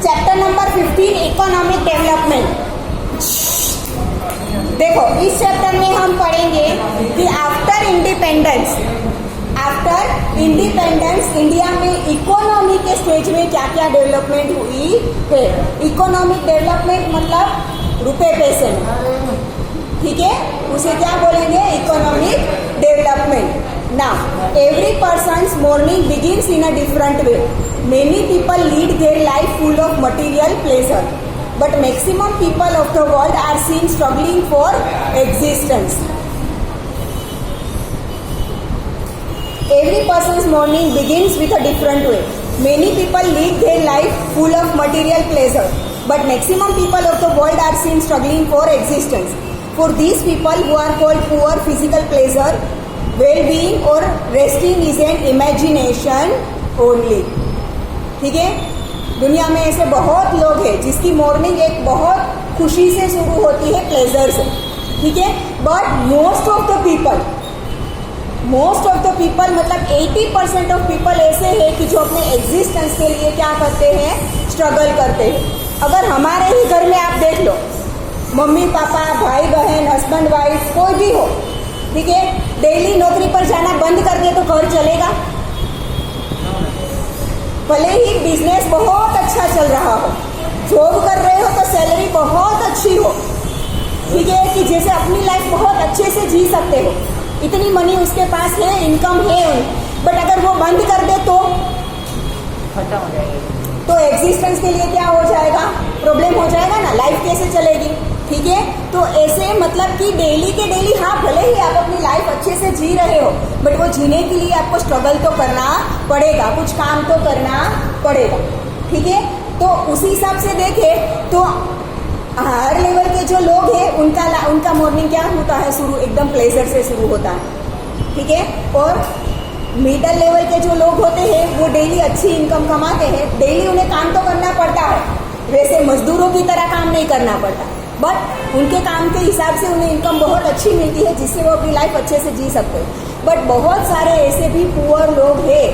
Chapter number 15 economic development. देखो इस chapter में हम पढ़ेंगे कि आफ्टर इंडिपेंडेंस इंडिया में इकोनॉमी के स्टेज में क्या क्या डेवलपमेंट हुई है। इकोनॉमिक डेवलपमेंट मतलब रुपए पैसे में, ठीक है, उसे क्या बोलेंगे, economic development. Now every persons morning begins in a different way. Many people lead their life full of material pleasure, but maximum people of the world are seen struggling for existence. Every person's morning begins with a different way. Many people lead their life full of material pleasure, but maximum people of the world are seen struggling for existence. For these people who are called poor, physical pleasure, well-being or resting is an imagination only. ठीक है, दुनिया में ऐसे बहुत लोग हैं जिसकी morning एक बहुत खुशी से शुरू होती है, प्लेजर से, ठीक है, but most of the people मतलब 80% ऑफ पीपल ऐसे हैं कि जो अपने एग्जिस्टेंस के लिए क्या करते हैं, स्ट्रगल करते हैं। अगर हमारे ही घर में आप देख लो, मम्मी पापा, भाई बहन, हस्बैंड वाइफ, कोई भी हो, ठीक है, डेली नौकरी पर जाना बंद कर दे तो घर चलेगा? भले ही बिजनेस बहुत अच्छा चल रहा हो, जॉब कर रहे हो तो सैलरी बहुत अच्छी हो, ठीक है, कि जैसे अपनी लाइफ बहुत अच्छे से जी सकते हो, इतनी मनी उसके पास है, इनकम है, बट अगर वो बंद कर दे तो खत्म हो जाएगी, तो एग्जिस्टेंस के लिए क्या हो जाएगा, प्रॉब्लम हो जाएगा ना, लाइफ कैसे चलेगी, ठीक है। तो ऐसे मतलब कि डेली के डेली, हाँ भले ही आप अपनी लाइफ अच्छे से जी रहे हो, बट वो जीने के लिए आपको स्ट्रगल तो करना पड़ेगा, कुछ काम तो करना पड़ेगा, ठीक है। तो उसी हिसाब से देखें तो हर लेवल के जो लोग हैं उनका मॉर्निंग क्या होता है, शुरू एकदम प्लेजर से शुरू होता है, ठीक है। और मिडल लेवल के जो लोग होते हैं वो डेली अच्छी इनकम कमाते हैं, डेली उन्हें काम तो करना पड़ता है, वैसे मजदूरों की तरह काम नहीं करना पड़ता, बट उनके काम के हिसाब से उन्हें इनकम बहुत अच्छी मिलती है जिससे वो अपनी लाइफ अच्छे से जी सकते हैं। बट बहुत सारे ऐसे भी पुअर लोग हैं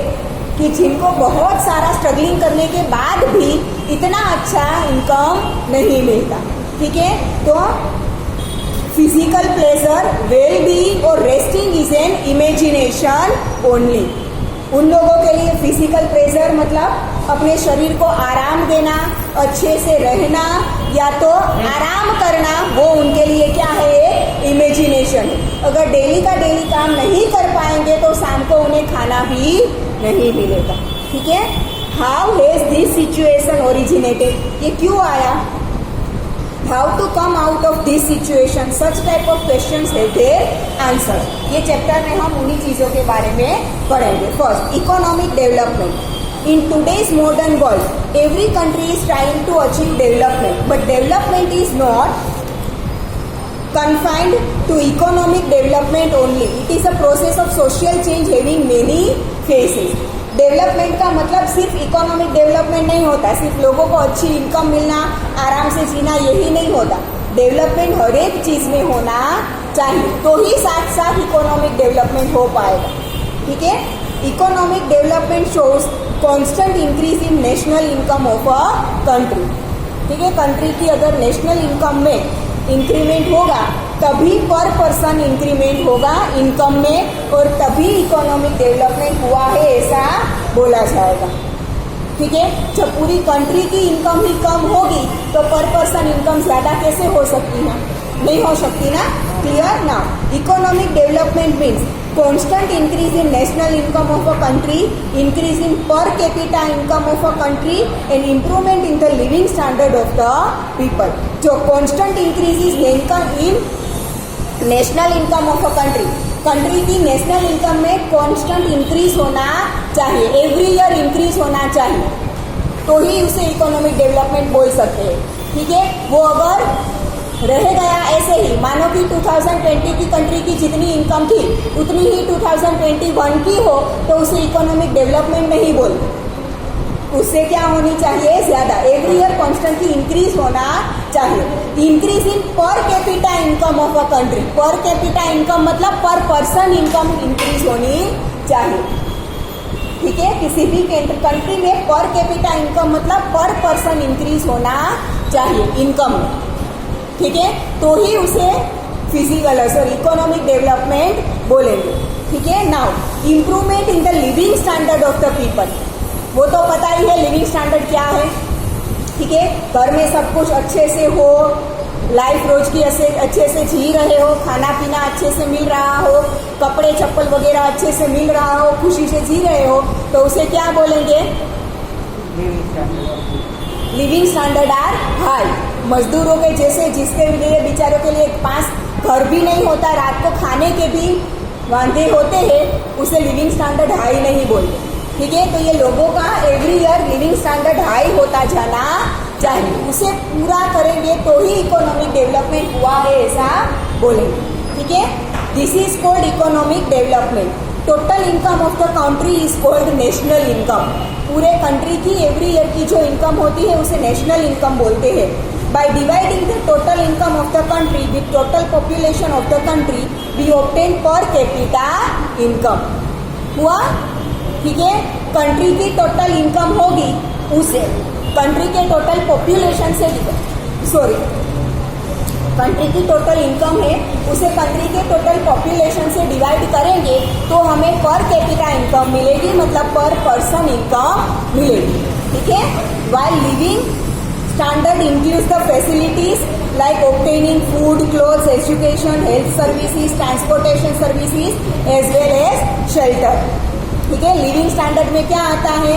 कि जिनको बहुत सारा स्ट्रगलिंग करने के बाद भी इतना अच्छा इनकम नहीं मिलता, ठीक है। तो फिजिकल प्लेजर, वेल बीइंग और resting is an imagination only. उन लोगों के लिए फिजिकल प्लेजर मतलब अपने शरीर को आराम देना, अच्छे से रहना या तो आराम करना, वो उनके लिए क्या है, इमेजिनेशन है। अगर डेली का डेली काम नहीं कर पाएंगे तो शाम को उन्हें खाना भी नहीं मिलेगा, ठीक है। How has this situation originated, ये क्यों आया, how to come out of this situation, such type of questions है देयर आंसर। ये चैप्टर में हम उन्हीं चीजों के बारे में पढ़ेंगे। First, economic development. In today's modern world, every country is trying to achieve development, but development is not confined to economic development only. It is a process of social change having many phases. Development का मतलब सिर्फ economic development नहीं होता, सिर्फ लोगों को अच्छी income मिलना, आराम से जीना, यही नहीं होता। डेवलपमेंट हर एक चीज में होना चाहिए, तो ही साथ साथ इकोनॉमिक डेवलपमेंट हो पाएगा, ठीक है। Economic development shows constant increase in national income of a country, ठीक है। कंट्री की अगर नेशनल इनकम में इंक्रीमेंट होगा तभी पर पर्सन इंक्रीमेंट होगा इनकम में, और तभी इकोनॉमिक डेवलपमेंट हुआ है ऐसा बोला जाएगा, ठीक है। जब पूरी कंट्री की इनकम ही कम होगी तो पर पर्सन इनकम ज्यादा कैसे हो सकती है, नहीं हो सकती ना, क्लियर ना। Economic development means constant increase in national income of a country, increase in per capita income of a country and improvement in the living standard of the people. जो constant increase is in national income of a country, country की national income में constant increase होना चाहिए, every year increase होना चाहिए, तो ही उसे economic development बोल सकते हैं, ठीक है। वो अगर रह गया ऐसे ही, मानो कि 2020 की कंट्री की जितनी इनकम थी उतनी ही 2021 की हो, तो उसे इकोनॉमिक डेवलपमेंट नहीं बोलते, उससे क्या होनी चाहिए, ज्यादा, एवरी ईयर कॉन्स्टेंटली इंक्रीज होना चाहिए। इंक्रीज इन पर capita income of a country, पर कैपिटा इनकम मतलब पर पर्सन इनकम इंक्रीज होनी चाहिए। ठीक है, किसी भी कंट्री में पर कैपिटा इनकम मतलब पर पर्सन इंक्रीज होना चाहिए इनकम में, ठीक है, तो ही उसे फिजिकल सॉरी इकोनॉमिक डेवलपमेंट बोलेंगे, ठीक है। Now improvement in the living standard of the people, वो तो पता ही है लिविंग स्टैंडर्ड क्या है, ठीक है, घर में सब कुछ अच्छे से हो, लाइफ रोज की अच्छे से जी रहे हो, खाना पीना अच्छे से मिल रहा हो, कपड़े चप्पल वगैरह अच्छे से मिल रहा हो, खुशी से जी रहे हो, तो उसे क्या बोलेंगे, लिविंग स्टैंडर्ड आर हाई। मजदूरों के जैसे जिसके लिए बेचारों के लिए पास घर भी नहीं होता, रात को खाने के भी वांदे होते हैं, उसे लिविंग स्टैंडर्ड हाई नहीं बोलते, ठीक है। तो ये लोगों का every year living standard high होता जाना चाहिए, उसे पूरा करेंगे तो ही इकोनॉमिक डेवलपमेंट हुआ है ऐसा बोलेंगे, ठीक है। This is called economic development. Total income of the country is called national income. पूरे कंट्री की एवरी ईयर की जो इनकम होती है उसे नेशनल इनकम बोलते हैं। By dividing the total income of the country with total population of the country, we obtain per capita income. हुआ, ठीक है। कंट्री की टोटल इनकम होगी उसे कंट्री के टोटल पॉपुलेशन से कंट्री की टोटल इनकम है उसे कंट्री के टोटल पॉपुलेशन से डिवाइड करेंगे तो हमें पर कैपिटा इनकम मिलेगी, मतलब पर पर्सन इनकम मिलेगी, ठीक है। While living standard includes the facilities like obtaining food, clothes, education, health services, transportation services as well as shelter, ठीक है। लिविंग स्टैंडर्ड में क्या आता है,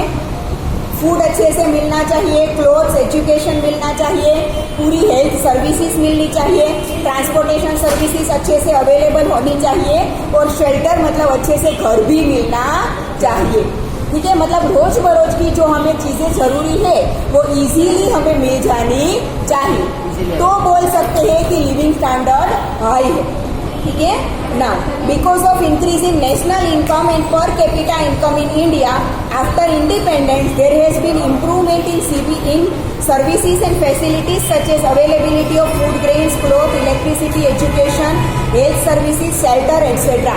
फूड अच्छे से मिलना चाहिए, क्लोथ्स एजुकेशन मिलना चाहिए, पूरी हेल्थ सर्विसेज मिलनी चाहिए, ट्रांसपोर्टेशन सर्विसेज अच्छे से अवेलेबल होनी चाहिए और शेल्टर मतलब अच्छे से घर भी मिलना चाहिए, ठीक है। मतलब रोज बरोज की जो हमें चीजें जरूरी है वो इजीली हमें मिल जानी चाहिए, तो बोल सकते हैं कि लिविंग स्टैंडर्ड हाई है, ठीक है ना। Because of increase in national income and per capita income in India after independence there has been improvement in services and facilities such as availability of food, grains, cloth, electricity, education, health services, shelter etcetera.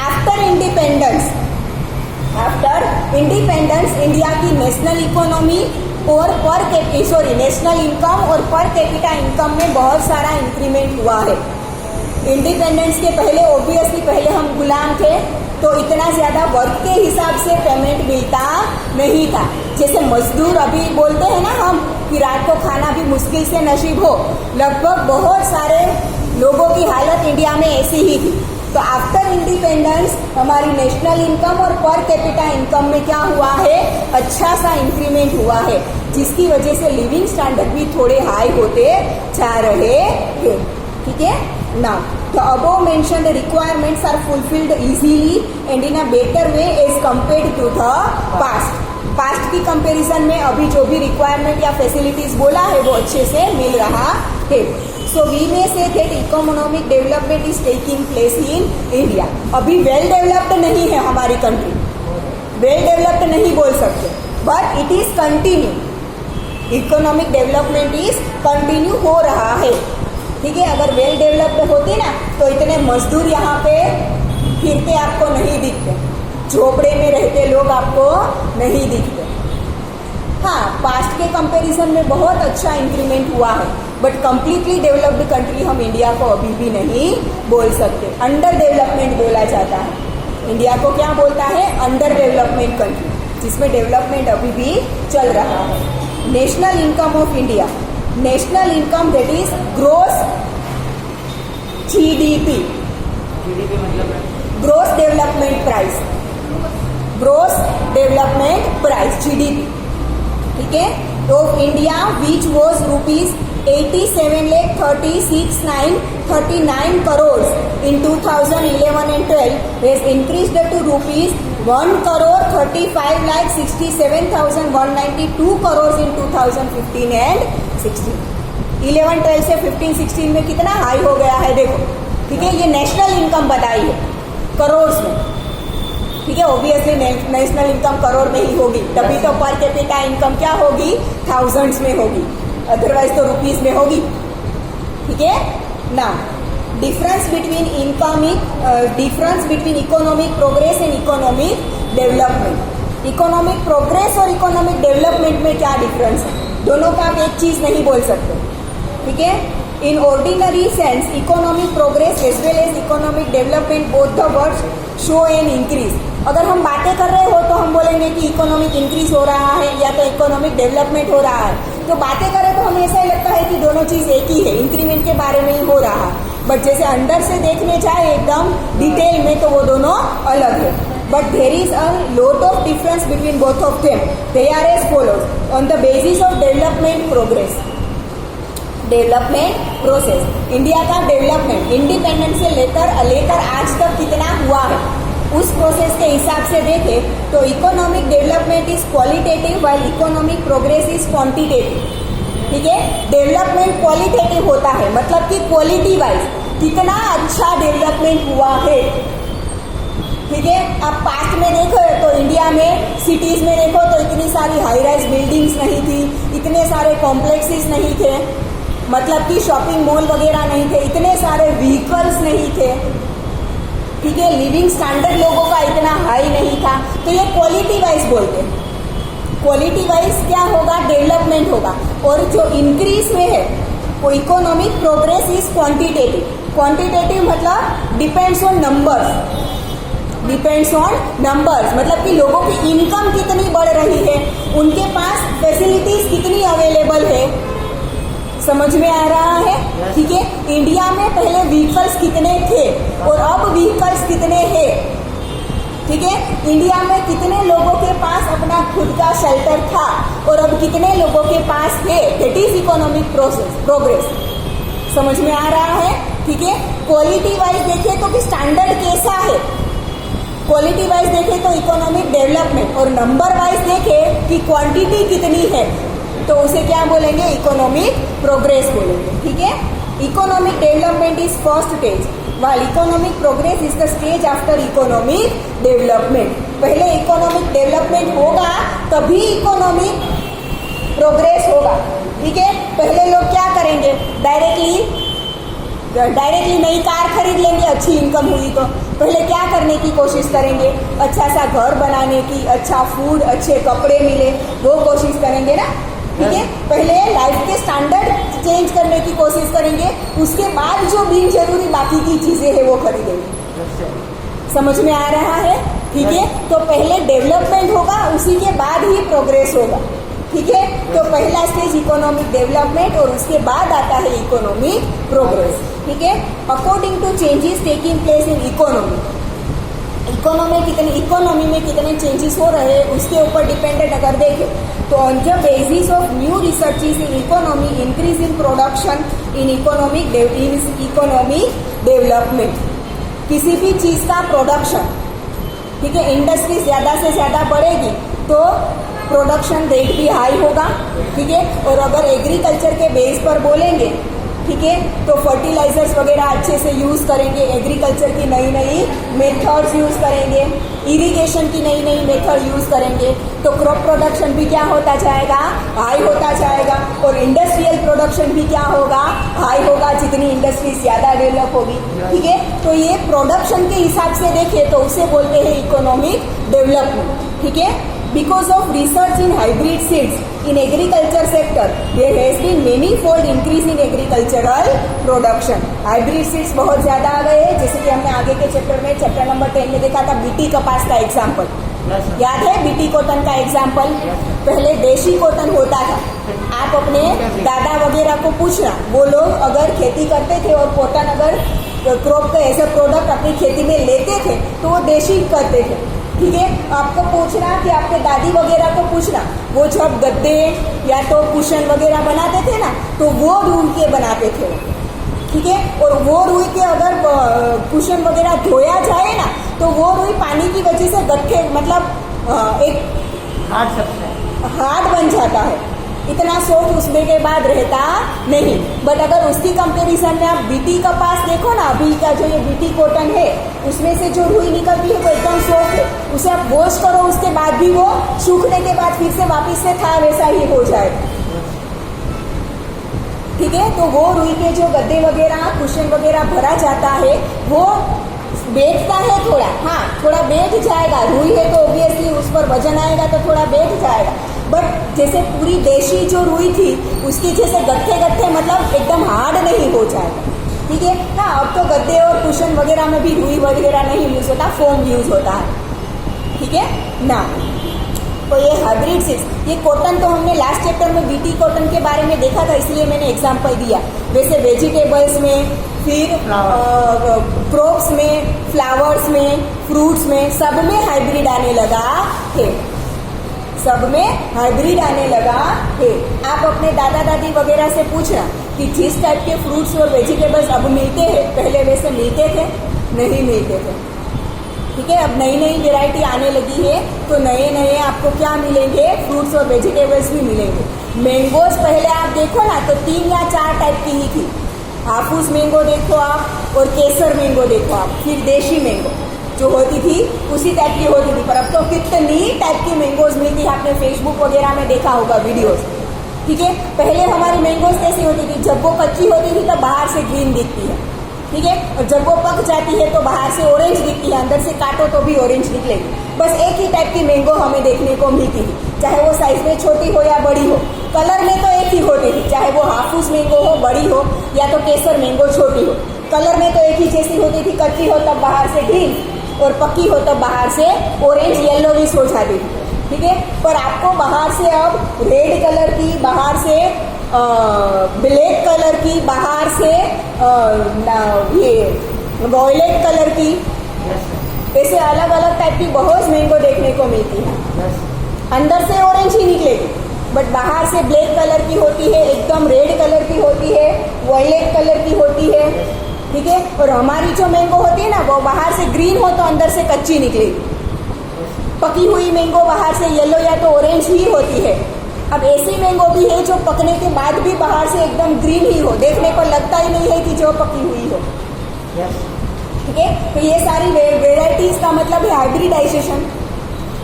After independence India की national economy और national income और per capita income में बहुत सारा increment हुआ है। Independence के पहले ऑब्वियसली पहले हम गुलाम थे तो इतना ज्यादा वर्क के हिसाब से पेमेंट मिलता नहीं था। जैसे मजदूर अभी बोलते हैं ना हम कि रात को खाना भी मुश्किल से नसीब हो, लगभग बहुत सारे लोगों की हालत इंडिया में ऐसी ही थी। तो आफ्टर इंडिपेंडेंस हमारी नेशनल इनकम और पर कैपिटा इनकम में क्या हुआ है, अच्छा सा इंक्रीमेंट हुआ है, जिसकी वजह से लिविंग स्टैंडर्ड भी थोड़े हाई होते जा रहे हैं, ठीक है ना। The above mentioned requirements are fulfilled easily and in a better way as compared to the past. Past की कंपैरिजन में अभी जो भी रिक्वायरमेंट या फैसिलिटीज बोला है वो अच्छे से मिल रहा है। सो we may say that economic development is taking place in India. अभी वेल डेवलप्ड नहीं है हमारी कंट्री, वेल डेवलप्ड नहीं बोल सकते, but it is continue, economic development is continue हो रहा है, ठीक है। अगर वेल डेवलप्ड होती ना तो इतने मजदूर यहाँ पे फिरते आपको नहीं दिखते, झोपड़े में रहते लोग आपको नहीं दिखते। हाँ, पास्ट के कंपैरिजन में बहुत अच्छा इंक्रीमेंट हुआ है, बट कंप्लीटली डेवलप्ड कंट्री हम इंडिया को अभी भी नहीं बोल सकते, अंडर डेवलपमेंट बोला जाता है। इंडिया को क्या बोलता है, अंडर डेवलपमेंट कंट्री, जिसमें डेवलपमेंट अभी भी चल रहा है। National income of India, national income that is gross GDP, gross development price, gross development price GDP, ठीक है। तो India which was ₹87,36,939 crores in 2011 and 12 has increased to ₹1,35,67,192 crores in 2015 and 16। 11-12 से 15-16 में कितना हाई हो गया है देखो, ठीक है। ये नेशनल इनकम बताई है करोड़ में, ठीक है। ऑब्वियसली नेशनल इनकम करोड़ में ही होगी, तभी तो पर कैपिटा इनकम क्या होगी, थाउजेंड्स में होगी, अदरवाइज तो रुपीज में होगी, ठीक है ना। Difference between economic progress and economic development. Economic progress और इकोनॉमिक डेवलपमेंट में क्या डिफरेंस है, दोनों का आप एक चीज नहीं बोल सकते, ठीक है। In ordinary sense economic progress as well as economic development both the words show an increase. अगर हम बातें कर रहे हो तो हम बोलेंगे कि इकोनॉमिक इंक्रीज हो रहा है या तो इकोनॉमिक डेवलपमेंट हो रहा है। तो बातें करें तो हमें ऐसा ही लगता है कि दोनों चीज एक ही है, इंक्रीमेंट के बारे में ही हो रहा है। बट जैसे अंदर से देखने जाए एकदम डिटेल में तो वो दोनों अलग है। But there is a lot of difference between both of them. They are as follows. On the basis of development progress, development process, India का डेवलपमेंट इंडिपेंडेंस से लेकर आज तक कितना हुआ है, उस प्रोसेस के हिसाब से देखें तो economic development is qualitative while economic progress is quantitative. ठीक है, डेवलपमेंट क्वालिटेटिव होता है, मतलब कि क्वालिटी वाइज कितना अच्छा डेवलपमेंट हुआ है। ठीक है, अब पास्ट में देखो तो इंडिया में सिटीज में देखो तो इतनी सारी हाई राइज बिल्डिंग्स नहीं थी, इतने सारे कॉम्प्लेक्सेस नहीं थे, मतलब कि शॉपिंग मॉल वगैरह नहीं थे, इतने सारे व्हीकल्स नहीं थे। ठीक है, लिविंग स्टैंडर्ड लोगों का इतना हाई नहीं था। तो ये क्वालिटी वाइज बोलते हैं। क्वालिटी वाइज क्या होगा, डेवलपमेंट होगा। और जो इंक्रीज में है वो economic progress is quantitative. Quantitative मतलब depends on numbers, depends on numbers, मतलब कि लोगों की इनकम कितनी बढ़ रही है, उनके पास फैसिलिटीज कितनी अवेलेबल है। समझ में आ रहा है? ठीक है, इंडिया में पहले व्हीकल्स कितने थे और अब व्हीकल्स कितने हैं। ठीक है, इंडिया में कितने लोगों के पास अपना खुद का शेल्टर था और अब कितने लोगों के पास है, दैट इज इकोनॉमिक प्रोग्रेस। समझ में आ रहा है? ठीक है, क्वालिटी वाइज देखें तो कि स्टैंडर्ड कैसा है, क्वालिटी वाइज देखें तो इकोनॉमिक डेवलपमेंट, और नंबर वाइज देखें कि क्वांटिटी कितनी है तो उसे क्या बोलेंगे, इकोनॉमिक प्रोग्रेस बोलेंगे। ठीक है, economic development is first stage while economic progress is the stage after economic development. पहले इकोनॉमिक डेवलपमेंट होगा तभी इकोनॉमिक प्रोग्रेस होगा। ठीक है, पहले लोग क्या करेंगे, डायरेक्टली नई कार खरीद लेंगे, अच्छी इनकम हुई तो पहले क्या करने की कोशिश करेंगे, अच्छा सा घर बनाने की, अच्छा फूड, अच्छे कपड़े मिले, वो कोशिश करेंगे ना। ठीक है, पहले लाइफ के स्टैंडर्ड चेंज करने की कोशिश करेंगे, उसके बाद जो बिन जरूरी बाकी की चीजें हैं वो खरीदेंगे। समझ में आ रहा है? ठीक है, तो पहले डेवलपमेंट होगा, उसी के बाद ही प्रोग्रेस होगा। ठीक है, तो पहला स्टेज इकोनॉमिक डेवलपमेंट और उसके बाद आता है इकोनॉमिक प्रोग्रेस। ठीक है, according to changes taking place in economy में कितने चेंजेस हो रहे हैं उसके ऊपर डिपेंडेंट अगर देखें तो on the basis of new researches in economy, increase in production in economic development, किसी भी चीज का प्रोडक्शन, ठीक है, इंडस्ट्री ज्यादा से ज्यादा बढ़ेगी तो प्रोडक्शन रेट भी हाई होगा। ठीक है, और अगर एग्रीकल्चर के बेस पर बोलेंगे, ठीक है, तो फर्टिलाइजर्स वगैरह अच्छे से यूज करेंगे, एग्रीकल्चर की नई नई मेथड्स यूज करेंगे, इरिगेशन की नई नई मेथड यूज करेंगे, तो क्रॉप प्रोडक्शन भी क्या होता जाएगा, हाई होता जाएगा। और इंडस्ट्रियल प्रोडक्शन भी क्या होगा, हाई होगा, जितनी इंडस्ट्री ज्यादा डेवलप होगी। ठीक है, तो ये प्रोडक्शन के हिसाब से देखें तो उसे बोलते हैं इकोनॉमिक डेवलपमेंट। ठीक है, because of research in hybrid seeds in agriculture sector there has been many-fold increase in agricultural production। Hybrid seeds बहुत ज्यादा आ गए हैं, जैसे कि हमने आगे के चैप्टर नंबर 10 में देखा था, बीटी कपास का एग्जाम्पल याद है, बीटी कॉटन का एग्जाम्पल। पहले देशी कॉटन होता था, आप अपने दादा वगैरह को पूछना, वो लोग अगर खेती करते थे और कॉटन अगर क्रॉप का ऐसा प्रोडक्ट अपनी खेती में लेते थे तो वो देशी करते थे। ठीक है, आपको पूछना कि आपके दादी वगैरह को पूछना, वो जब गद्दे या तो कुशन वगैरह बनाते थे ना तो वो रुई के बनाते थे। ठीक है, और वो रुई के अगर कुशन वगैरह धोया जाए ना तो वो रुई पानी की वजह से गट्ठे, मतलब एक हार्ड बन जाता है, इतना सॉफ्ट उसमें के बाद रहता नहीं। बट अगर उसकी कंपैरिजन में आप बीटी कपास देखो ना, अभी का जो ये बीटी कॉटन है उसमें से जो रुई निकलती है वो एकदम सॉफ्ट है, उसे आप वॉश करो उसके बाद भी वो सूखने के बाद फिर से वापस से था वैसा ही हो जाएगा। ठीक है, तो वो रुई के जो गद्दे वगैरह कुशन वगैरह भरा जाता है वो बैठता है थोड़ा, हाँ थोड़ा बैठ जाएगा, रुई है तो ऑब्वियसली उस पर वजन आएगा तो थोड़ा बैठ जाएगा, बट जैसे पूरी देशी जो रुई थी उसकी जैसे गट्ठे गट्ठे मतलब एकदम हार्ड नहीं हो जाएगा, ठीक है। हाँ अब तो गद्दे और कुशन वगैरह में भी रुई वगैरह नहीं यूज होता, फोम यूज होता है, ठीक है ना। तो ये हाइब्रिड सीड्स, ये कॉटन तो हमने लास्ट चैप्टर में बीटी कॉटन के बारे में देखा था, इसलिए मैंने एग्जांपल दिया। वैसे वेजिटेबल्स में, फिर क्रॉप्स में, फ्लावर्स में, फ्रूट्स में, सब में हाइब्रिड आने लगा है, सब में हाइब्रिड आने लगा है। आप अपने दादा दादी वगैरह से पूछना कि जिस टाइप के फ्रूट्स और वेजिटेबल्स अब मिलते हैं पहले वैसे मिलते थे, नहीं मिलते थे, ठीक है। अब नई नई वेराइटी आने लगी है तो नए नए आपको क्या मिलेंगे, फ्रूट्स और वेजिटेबल्स भी मिलेंगे। मैंगोज पहले आप देखो ना तो 3 या 4 टाइप की ही थी, हाफूस मैंगो देखो आप और केसर मैंगो देखो आप, फिर देशी मैंगो जो होती थी उसी टाइप की होती थी, पर अब तो कितनी टाइप की मैंगोज मिलती है, आपने फेसबुक वगैरह में देखा होगा वीडियोस, ठीक है। पहले हमारी मैंगोज कैसी होती थी, जब वो कच्ची होती थी तो बाहर से ग्रीन दिखती है, ठीक है, और जब वो पक जाती है तो बाहर से ऑरेंज दिखती है, अंदर से काटो तो भी ऑरेंज निकलेगी। बस एक ही टाइप की मैंगो हमें देखने को मिलती थी, चाहे वो साइज में छोटी हो या बड़ी हो, कलर में तो एक ही होती थी, चाहे वो हाफूस मैंगो हो बड़ी हो या तो केसर मैंगो छोटी हो, कलर में तो एक ही जैसी होती थी, कच्ची हो तब बाहर से ग्रीन और पक्की हो तब बाहर से ऑरेंज येलोविश हो जाती थी, ठीक है। पर आपको बाहर से अब रेड कलर की, बाहर से ब्लैक कलर की, बाहर से ये वॉयलेट कलर की, ऐसे अलग अलग टाइप की बहुत मैंगो देखने को मिलती है। अंदर से ऑरेंज ही निकलेगी बट बाहर से ब्लैक कलर की होती है, एकदम रेड कलर की होती है, वॉयलेट कलर की होती है, ठीक है। और हमारी जो मैंगो होती है ना वो बाहर से ग्रीन हो तो अंदर से कच्ची निकलेगी, पकी हुई मैंगो बाहर से येलो या तो ऑरेंज ही होती है। अब ऐसी मैंगो भी है जो पकने के बाद भी बाहर से एकदम ग्रीन ही हो, देखने को लगता ही नहीं है कि जो पकी हुई हो, ठीक है। तो ये सारी वेराइटीज का मतलब है हाइब्रिडाइजेशन।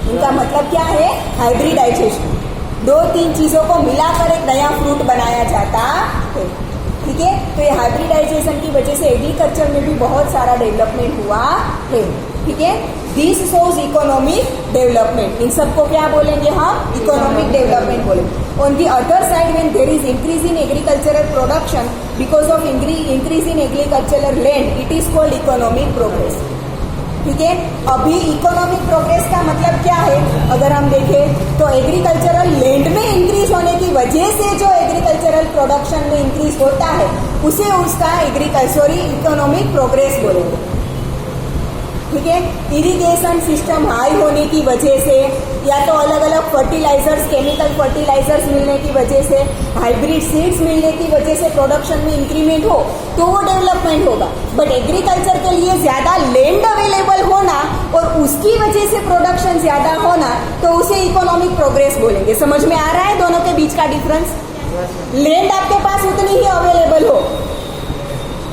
इनका मतलब क्या है, हाइब्रिडाइजेशन, 2-3 चीजों को मिलाकर एक नया फ्रूट बनाया जाता है, ठीक है। तो ये हाइब्रिडाइजेशन की वजह से एग्रीकल्चर में भी बहुत सारा डेवलपमेंट हुआ है, ठीक है। दिस शोज इकोनॉमिक डेवलपमेंट, इन सबको क्या बोलेंगे हम, इकोनॉमिक डेवलपमेंट बोलेंगे। On the other side when there is increase in agricultural production because of increase in agricultural land, it is called economic progress, ठीक है। अभी इकोनॉमिक प्रोग्रेस का मतलब क्या है, अगर हम देखें तो एग्रीकल्चरल लैंड में इंक्रीज होने की वजह से जो एग्रीकल्चरल प्रोडक्शन में इंक्रीज होता है उसे उसका इकोनॉमिक प्रोग्रेस बोलेंगे, ठीक है। इरिगेशन सिस्टम हाई होने की वजह से या तो अलग अलग फर्टिलाइजर्स, केमिकल फर्टिलाइजर्स मिलने की वजह से, हाइब्रिड सीड्स मिलने की वजह से प्रोडक्शन में इंक्रीमेंट हो तो वो डेवलपमेंट होगा। बट एग्रीकल्चर के लिए ज्यादा लैंड अवेलेबल होना और उसकी वजह से प्रोडक्शन ज्यादा होना तो उसे इकोनॉमिक प्रोग्रेस बोलेंगे। समझ में आ रहा है दोनों के बीच का डिफरेंस? लैंड आपके पास उतनी ही अवेलेबल हो,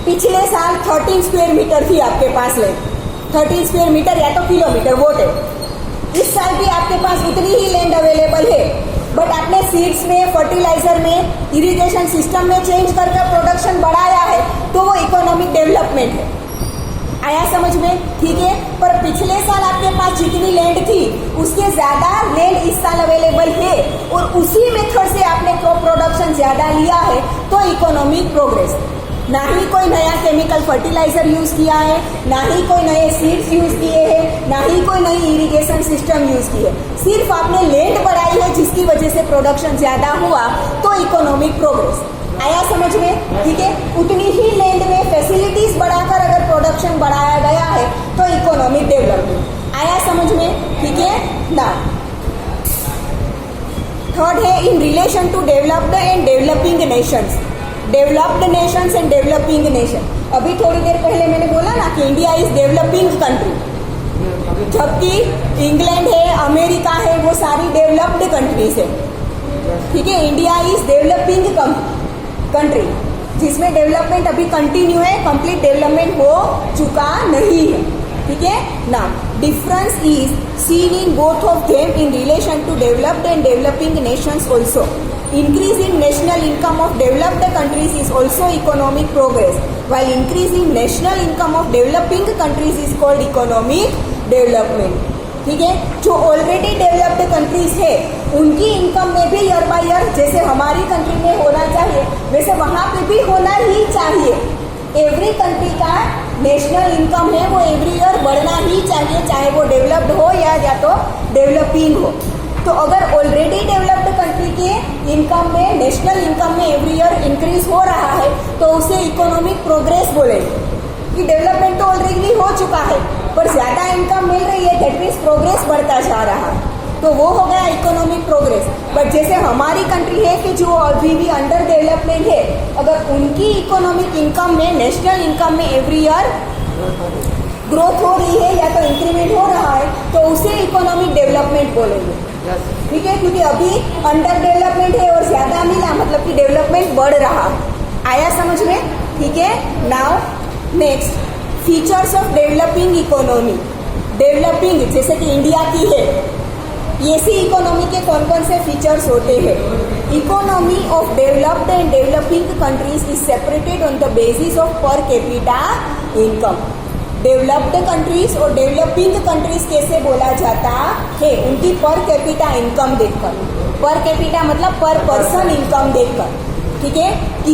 पिछले साल 13 स्क्वायर मीटर थी आपके पास लैंड, 13 स्क्वायर मीटर या तो किलोमीटर वोट है, इस साल भी आपके पास उतनी ही लैंड अवेलेबल है, बट आपने सीड्स में, फर्टिलाइजर में, इरिगेशन सिस्टम में चेंज करके प्रोडक्शन बढ़ाया है तो वो इकोनॉमिक डेवलपमेंट है। आया समझ में? ठीक है। पर पिछले साल आपके पास जितनी लैंड थी उसके ज्यादा लैंड इस साल अवेलेबल है और उसी मेथड से आपने क्रॉप प्रोडक्शन ज्यादा लिया है तो इकोनॉमिक प्रोग्रेस। ना ही कोई नया केमिकल फर्टिलाइजर यूज किया है, ना ही कोई नए सीड्स यूज किए हैं, ना ही कोई नई इरिगेशन सिस्टम यूज की है, सिर्फ आपने लैंड बढ़ाई है जिसकी वजह से प्रोडक्शन ज्यादा हुआ तो इकोनॉमिक प्रोग्रेस। आया समझ में? ठीक है। उतनी ही लैंड में फैसिलिटीज बढ़ाकर अगर प्रोडक्शन बढ़ाया गया है तो इकोनॉमिक डेवलपमेंट। आया समझ में? ठीक है ना। थर्ड है in relation to developed and developing nations. Developed nations and developing nation, अभी थोड़ी देर पहले मैंने बोला ना कि इंडिया इज डेवलपिंग कंट्री, जबकि इंग्लैंड है, अमेरिका है, वो सारी डेवलप्ड कंट्रीज है। ठीक है। इंडिया इज डेवलपिंग कंट्री जिसमें डेवलपमेंट अभी कंटिन्यू है, कंप्लीट डेवलपमेंट हो चुका नहीं है। ठीक है ना। Difference is seen in both of them in relation to developed and developing Nations also. increase in national income of developed countries is also economic progress, while increase in national income of developing countries is called economic development. ठीक है, जो already developed countries है उनकी income में भी year by year जैसे हमारी country में होना चाहिए वैसे वहाँ पे भी होना ही चाहिए। एवरी कंट्री का नेशनल इनकम है वो एवरी ईयर बढ़ना ही चाहिए, चाहे वो डेवलप्ड हो या तो डेवलपिंग हो। तो अगर ऑलरेडी डेवलप्ड कंट्री के इनकम में नेशनल इनकम में एवरी ईयर इंक्रीज हो रहा है तो उसे इकोनॉमिक प्रोग्रेस बोलेंगे कि डेवलपमेंट तो ऑलरेडी हो चुका है पर ज्यादा इनकम मिल रही है, दैट मीन्स प्रोग्रेस बढ़ता जा रहा है, तो वो हो गया इकोनॉमिक प्रोग्रेस। बट जैसे हमारी कंट्री है कि जो अभी भी अंडर डेवलपमेंट है, अगर उनकी इकोनॉमिक इनकम में नेशनल इनकम में एवरी ईयर ग्रोथ हो रही है या तो इंक्रीमेंट हो रहा है तो उसे इकोनॉमिक डेवलपमेंट बोलेंगे। ठीक है, क्योंकि अभी अंडर डेवलपमेंट है और ज्यादा मिला मतलब कि डेवलपमेंट बढ़ रहा है। आया समझ में? ठीक है, now next features of developing economy. Developing जैसे कि इंडिया की है, ऐसी इकोनॉमी के कौन कौन से फीचर्स होते हैं? Economy of developed and developing countries is separated on the basis of पर कैपिटा इनकम। डेवलप्ड कंट्रीज और डेवलपिंग कंट्रीज कैसे बोला जाता है? उनकी पर कैपिटा इनकम देखकर। पर कैपिटा मतलब पर पर्सन इनकम देखकर। ठीक है, कि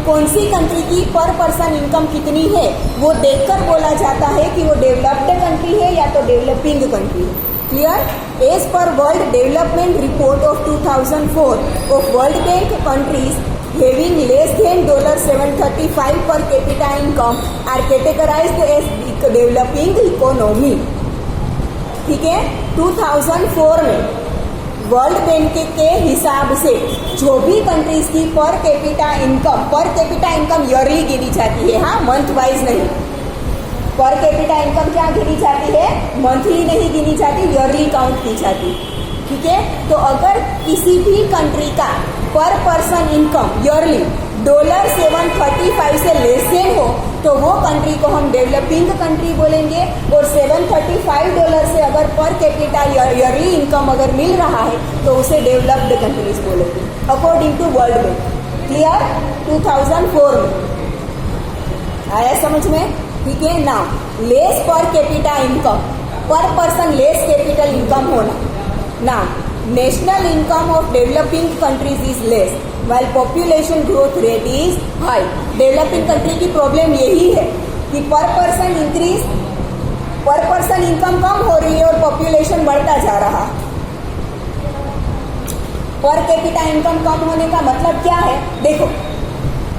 कौन सी कंट्री की पर पर्सन इनकम कितनी है वो देखकर बोला जाता है कि वो डेवलप्ड कंट्री है या तो डेवलपिंग कंट्री है। Clear? As per world development report of 2004 of world bank countries having less than $735 per capita income are categorized as developing economy। ठीक है, 2004 में वर्ल्ड बैंक के हिसाब से जो भी कंट्रीज की पर कैपिटा इनकम ईयरली गिनी जाती है, हाँ मंथ वाइज नहीं। पर कैपिटा इनकम क्या गिनी जाती है? मंथली नहीं गिनी जाती, ईयरली काउंट की जाती। ठीक है, तो अगर किसी भी कंट्री का पर पर्सन इनकम ईयरली $735 से लेस देन हो तो वो कंट्री को हम डेवलपिंग कंट्री बोलेंगे। और $735 से अगर पर कैपिटा ईयरली इनकम अगर मिल रहा है तो उसे डेवलप्ड कंट्रीज बोलेंगे according to world bank. Clear? 2004 में आया समझ में? ठीक है, now less per capita income, per person less capital income होना। Now national income of developing countries is less while population growth rate is high। Developing country की problem यही है कि पर पर्सन इनकम कम हो रही है और पॉपुलेशन बढ़ता जा रहा। पर कैपिटा इनकम कम होने का मतलब क्या है? देखो,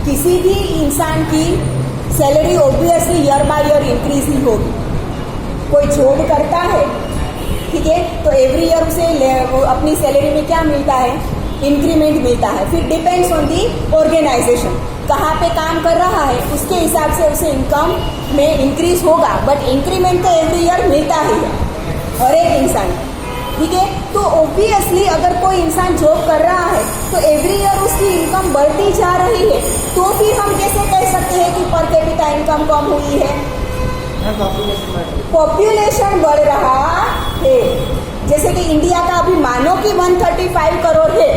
किसी भी इंसान की salary obviously year by year increase ही होगी। कोई जॉब करता है, ठीक है, तो एवरी ईयर उसे अपनी सैलरी में क्या मिलता है? इंक्रीमेंट मिलता है। फिर डिपेंड्स ऑन दी ऑर्गेनाइजेशन, कहाँ पे काम कर रहा है उसके हिसाब से उसे इनकम में इंक्रीज होगा, बट इंक्रीमेंट तो एवरी ईयर मिलता ही है हर एक इंसान। ठीक है, तो ऑब्वियसली अगर कोई इंसान जॉब कर रहा है तो एवरी ईयर उसकी इनकम बढ़ती जा रही है, तो फिर हम कैसे कह सकते हैं कि पर कैपिटा इनकम कम हुई है? पॉपुलेशन बढ़ रहा है। जैसे कि इंडिया का अभी मानो कि 135 करोड़ है,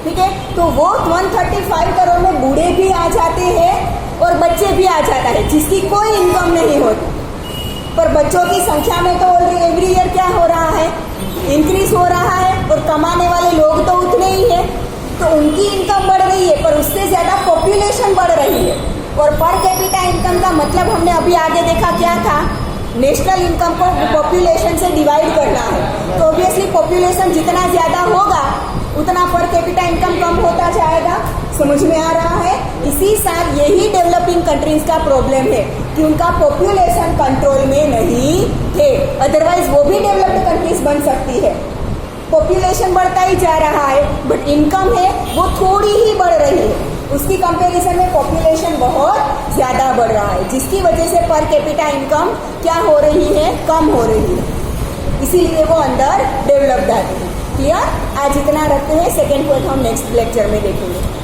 ठीक है, तो वो 135 करोड़ में बूढ़े भी आ जाते हैं और बच्चे भी आ जाता है जिसकी कोई इनकम नहीं होती। पर बच्चों की संख्या में तो एवरी ईयर क्या हो रहा है? इंक्रीज हो रहा है और कमाने वाले लोग तो उतने ही है, तो उनकी इनकम बढ़ रही है पर उससे ज्यादा पॉपुलेशन बढ़ रही है। और पर कैपिटा इनकम का मतलब हमने अभी आगे देखा क्या था? नेशनल इनकम को पॉपुलेशन से डिवाइड करना है, तो ऑब्वियसली पॉपुलेशन जितना ज्यादा होगा उतना पर कैपिटा इनकम कम होता जाएगा। समझ में आ रहा है? इसी साथ यही डेवलपिंग कंट्रीज का प्रॉब्लम है कि उनका पॉपुलेशन कंट्रोल में नहीं थे, अदरवाइज वो भी डेवलप्ड कंट्रीज बन सकती है। पॉपुलेशन बढ़ता ही जा रहा है बट इनकम है वो थोड़ी ही बढ़ रही है, उसकी कंपैरिजन में पॉपुलेशन बहुत ज्यादा बढ़ रहा है, जिसकी वजह से पर कैपिटा इनकम क्या हो रही है? कम हो रही है, इसीलिए वो अंडर डेवलप्ड आती है। क्लियर? आज इतना रखते हैं, सेकेंड पॉइंट हम नेक्स्ट लेक्चर में देखेंगे।